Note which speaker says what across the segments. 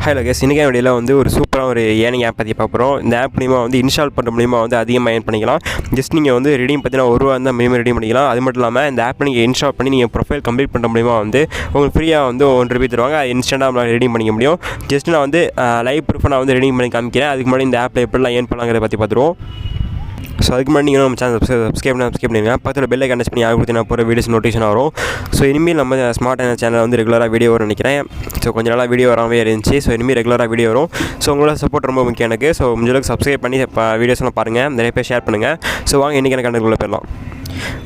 Speaker 1: Hello guys, இன்றைக்கி வீடியோவில் வந்து ஒரு சூப்பராக ஒரு ஏர்னிங் ஆப் பற்றி பார்க்குறோம். இந்த ஆப் மூலிமா வந்து இன்ஸ்டால் பண்ணுற மூலிமா வந்து அதிகமாக ஏர்ன் பண்ணிக்கலாம். ஜஸ்ட் நீங்கள் வந்து ரெடீம் பார்த்தீங்கன்னா ₹1 இருந்தால் மினிமம் ரெடீம் பண்ணிக்கலாம். அது மட்டும் இல்லாமல் இந்த ஆப் நீங்கள் இன்ஸ்டால் பண்ணி நீங்கள் ப்ரொஃபைல் கம்ப்ளீட் பண்ணுற மூலிமா வந்து உங்களுக்கு ஃப்ரீயாக வந்து ₹1 தருவாங்க. அது இன்ஸ்டன்ட்டாக நம்மளால் ரெடீம் பண்ணிக்க முடியும். ஜஸ்ட் நான் வந்து லைவ் ப்ரூஃபாக நான் வந்து ரெடீம் பண்ணி காமிக்கிறேன். அதுக்கு முன்னாடி இந்த ஆப்பில் எப்படிலாம் ஏர்ன் பண்ணலாங்கிறத பற்றி பார்த்துருவோம். ஸோ அதுக்கு முன்னாடி நீங்கள் நம்ம சேனல் சப்ஸ்கிரைப் பண்ணிடுங்க. பக்கத்தில் பெல் ஐக்கான் டச் பண்ணி யார் கொடுத்து நான் போகிற வீடியோஸ் நோட்டிஃபிகேஷன் வரும். ஸோ இனிமேல் நம்ம ஸ்மார்ட் சேனல் வந்து ரெகுலராக வீடியோ வரும்னு நினைக்கிறேன். ஸோ கொஞ்சம் நாளாக வீடியோ வராமல் இருந்துச்சு. ஸோ இனிமேல் ரெகுலராக வீடியோ வரும். ஸோ உங்களோட சப்போர்ட் ரொம்ப முக்கியம் எனக்கு. ஸோ முடிஞ்சளவுக்கு சப்ஸ்கிரைப் பண்ணி வீடியோஸ்லாம் பாருங்கள், நிறைய பேர் ஷேர் பண்ணுங்கள். ஸோ வாங்க இன்றைக்கி எனக்கு கண்டுக்குள்ளே போயிடலாம்.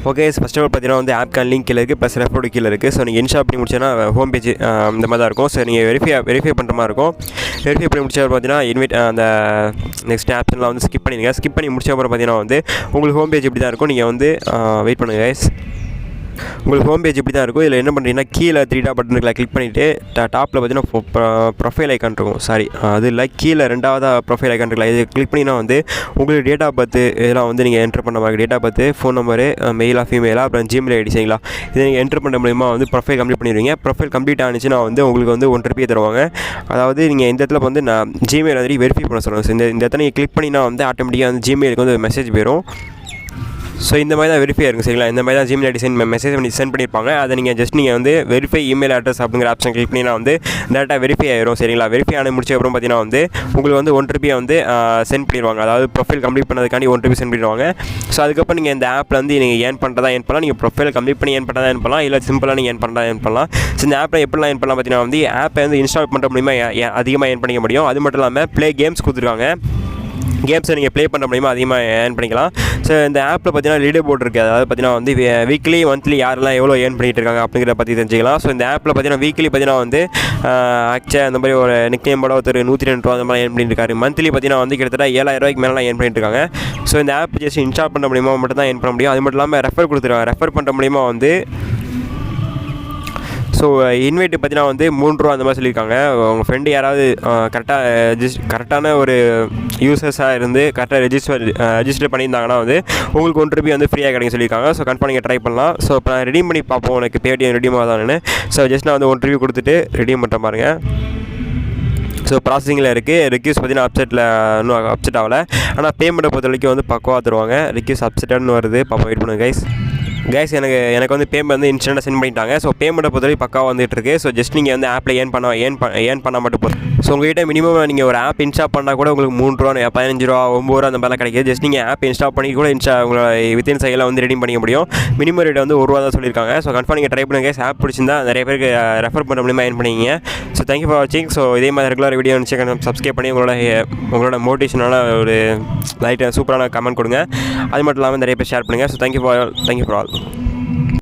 Speaker 1: ஓகே, ஃபஸ்ட் ஆஃப் ஆல் பார்த்தீங்கன்னா வந்து ஆப்கான் லிங்க் கீழே இருக்குது, ப்ளஸ் ரெஃபரோட கீழே இருக்குது. ஸோ நீங்கள் இன்ஸ்டால் பண்ணி முடிச்சோன்னா ஹோம் பேஜ் இந்த மாதிரி தான் இருக்கும். ஸோ நீங்கள் வெரிஃபை பண்ணுற மாதிரி இருக்கும். வெரிஃபை பண்ணி முடிச்ச பார்த்தீங்கன்னா அந்த நெக்ஸ்ட் ஆப்ஷன்லாம் வந்து ஸ்கிப் பண்ணிடுங்க. ஸ்கிப் பண்ணி முடிச்ச அப்புறம் பார்த்தீங்கன்னா வந்து உங்களுக்கு ஹோம் பேஜ் இப்படி தான் இருக்கும். நீங்கள் வந்து வெயிட் பண்ணுங்கள் கைஸ். உங்களுக்கு ஹோம் பேஜ் இப்படி தான் இருக்கும். இதில் என்ன பண்ணுறீங்கன்னா கீழே 3 டாட் பட்டன் இருக்குல்ல, கிளிக் பண்ணிவிட்டு டாப்பில் பார்த்தீங்கன்னா ப்ரொஃபைல் ஐக்கான் இருக்கும். அது இல்லை, கீழே ரெண்டாவதாக ப்ரொஃபைல் ஐக்கான் இருக்குல்ல, இது கிளிக் பண்ணிங்கன்னா வந்து உங்களுக்கு டேட் ஆஃப் பர்த் இதெல்லாம் வந்து நீங்கள் என்ட்ரு பண்ண மாதிரி date of birth, phone number, மெயிலாக ஃபீமெயிலாக, அப்புறம் ஜிமெயில் ஐடி சரிங்களா. இதை நீங்கள் என்ட்ரு பண்ண மூலிமா வந்து ப்ரொஃபைல் கம்ப்ளீட் பண்ணிடுவீங்க. ப்ரொஃபைல் கம்ப்ளீட் ஆனிச்சுன்னா வந்து உங்களுக்கு வந்து ₹1 தருவாங்க. அதாவது நீங்கள் இந்த இடத்துல வந்து நான் ஜிமெயில் வந்து வெரிஃபை பண்ண சொல்லுங்கள். இந்த இடத்துல நீங்கள் கிளிக் பண்ணினா வந்து ஆட்டோமேட்டிக்காக வந்து ஜிமெயிலுக்கு வந்து மெசேஜ் போயிடும். ஸோ இந்த மாதிரி தான் வெரிஃபை இருக்கும் சரிங்களா. இந்த மாதிரி தான் ஜிமெயில் ஐடி மெசேஜ் பண்ணி சென்ட் பண்ணியிருப்பாங்க. அதை நீங்கள் ஜஸ்ட் நீங்கள் வந்து வெரிஃபை இமெயில் அட்ரஸ் அப்படிங்கிற ஆப்ஷன் கிளிக் பண்ணினா வந்து டேரெக்டாக வெரிஃபை ஆயிரும் சரிங்களா. வெரிஃபை ஆன முடிச்ச அப்புறம் பார்த்தீங்கன்னா வந்து உங்களுக்கு வந்து ₹1 வந்து சென்ட் பண்ணிடுவாங்க. அதாவது ப்ரொஃபைல் கம்ப்ளீட் பண்ணதுக்காண்டி ₹1 சென்ட் பண்ணிடுவாங்க. ஸோ அதுக்கப்புறம் நீங்கள் இந்த ஆப்பில் வந்து நீங்கள் ஏர்ன் பண்ணுறதா ஏர்ன் பண்ணலாம். நீங்கள் ப்ரொஃபைல் கம்ப்ளீட் பண்ணி ஏர்ன் பண்ணுறதா ஏர்ன் பண்ணலாம், இல்லை சிம்பிளாக நீங்கள் ஏர்ன் பண்ணுறதா ஏர்ன் பண்ணலாம். ஸோ இந்த ஆப்பில் எப்படிலாம் ஏர்ன் பண்ணலாம் பார்த்தீங்கன்னா வந்து ஆப்பை வந்து இன்ஸ்டால் பண்ணுற மூலிமா அதிகமாக ஏர்ன் பண்ணிக்க முடியும். அது மட்டும் இல்லாமல் ப்ளே கேம்ஸ் கொடுத்துருக்காங்க. கேம்ஸை நீங்கள் ப்ளே பண்ண முடியுமா அதிகமாக ஏர்ன் பண்ணிக்கலாம். ஸோ இந்த ஆப்பில் பார்த்தீங்கன்னா லீடர் போர்டு இருக்குது. அதாவது பார்த்தீங்கன்னா வந்து வீக்லி மந்த்லி யாரெல்லாம் எவ்வளோ ஏர்ன் பண்ணிகிட்டு இருக்காங்க அப்படிங்கிறத பற்றி தெரிஞ்சுக்கலாம். ஸோ இந்த ஆப்பில் பார்த்தீங்கன்னா வீக்லி பார்த்தீங்கன்னா வந்து அந்த மாதிரி ஒரு நிக்நேமோட ஒருத்தர் ₹102 அந்த மாதிரி ஏர்ன் பண்ணியிருக்காரு. மந்த்லி பார்த்தீங்கன்னா வந்து கிட்டத்தட்ட ₹7,000 மேலே ஏர்ன் பண்ணிட்டு இருக்காங்க. ஸோ இந்த ஆப் ஜஸ்ட் இன்ஸ்டால் பண்ண முடியுமா மட்டும் தான் ஏர்ன் பண்ண முடியும். அது மட்டும் இல்லாமல் ரெஃபர் கொடுத்துருக்காங்க. ரெஃபர் பண்ணுற மூலிமா வந்து ஸோ இன்வைட்டு பார்த்தீங்கன்னா வந்து ₹3 அந்த மாதிரி சொல்லியிருக்காங்க. உங்கள் ஃப்ரெண்டு யாராவது கரெக்டான ஒரு யூசர்ஸாக இருந்து கரெக்டாக ரெஜிஸ்டர் பண்ணியிருந்தாங்கன்னா வந்து உங்களுக்கு ₹1 வந்து ஃப்ரீயாக கிடைக்கும் சொல்லியிருக்காங்க. ஸோ கன்ஃபார்ம் நீங்கள் ட்ரை பண்ணலாம். ஸோ இப்போ நான் ரெடீம் பண்ணி பார்ப்போம் எனக்கு Paytm ரெடீம் ஆகுதான்னு. ஸோ ஜஸ்ட் நான் வந்து ₹1 கொடுத்துட்டு ரெடீம் பண்ணுற பாருங்க. ஸோ ப்ராசஸிங்கில் இருக்குது. ரிக்யூஸ் பார்த்தீங்கன்னா இன்னும் அப்செட் ஆகலை. ஆனால் பேமெண்ட்டை பொறுத்த வரைக்கும் வந்து பக்குவாக தருவாங்க. ரிக்யூஸ் அப்செட்டானு வருது, பாப்பா வெயிட் பண்ணுங்க கைஸ். எனக்கு வந்து பேமெண்ட் வந்து இன்ஸ்டன்ட்டாக சென்ட் பண்ணிட்டாங்க. ஸோ பேமெண்ட்டை பொறுத்தவரை பக்காவாக வந்துட்டு இருக்குது. ஸோ ஜஸ்ட் நீங்கள் வந்து ஆப்பில் ஏர்ன் பண்ண மட்டும் போதும். ஸோ உங்கள்கிட்ட மினிமம் நீங்கள் ஒரு ஆப் இன்ஸ்டால் பண்ணால் கூட உங்களுக்கு ₹3, ₹15, ₹9 அந்த மாதிரிலாம் கிடைக்கிது. ஜஸ்ட் நீங்கள் ஆப் இன்ஸ்டால் பண்ணி கூட உங்களை வித்தின் சைடில் வந்து ரெடீம் பண்ணிக்க முடியும். மினிமம் ரேட் வந்து ₹1 தான் சொல்லியிருக்காங்க. ஸோ கன்ஃபார்ம் நீங்கள் ட்ரை பண்ணுங்க. ஆப் பிடிச்சிருந்தா நிறைய பேருக்கு ரெஃபர் பண்ண மூலியமாக ஏர்ன் பண்ணிங்க. ஸோ தேங்க்யூ ஃபார் வாட்சிங். ஸோ இதே மாதிரி ரெகுலர் வீடியோ வந்து சப்ஸ்கிரைப் பண்ணி உங்களோட மோட்டிவேஷனான ஒரு லைட்டாக சூப்பரான கமெண்ட் கொடுங்க. அது மட்டும் இல்லாமல் நிறைய பேர் ஷேர் பண்ணுங்கள். So thank you for all.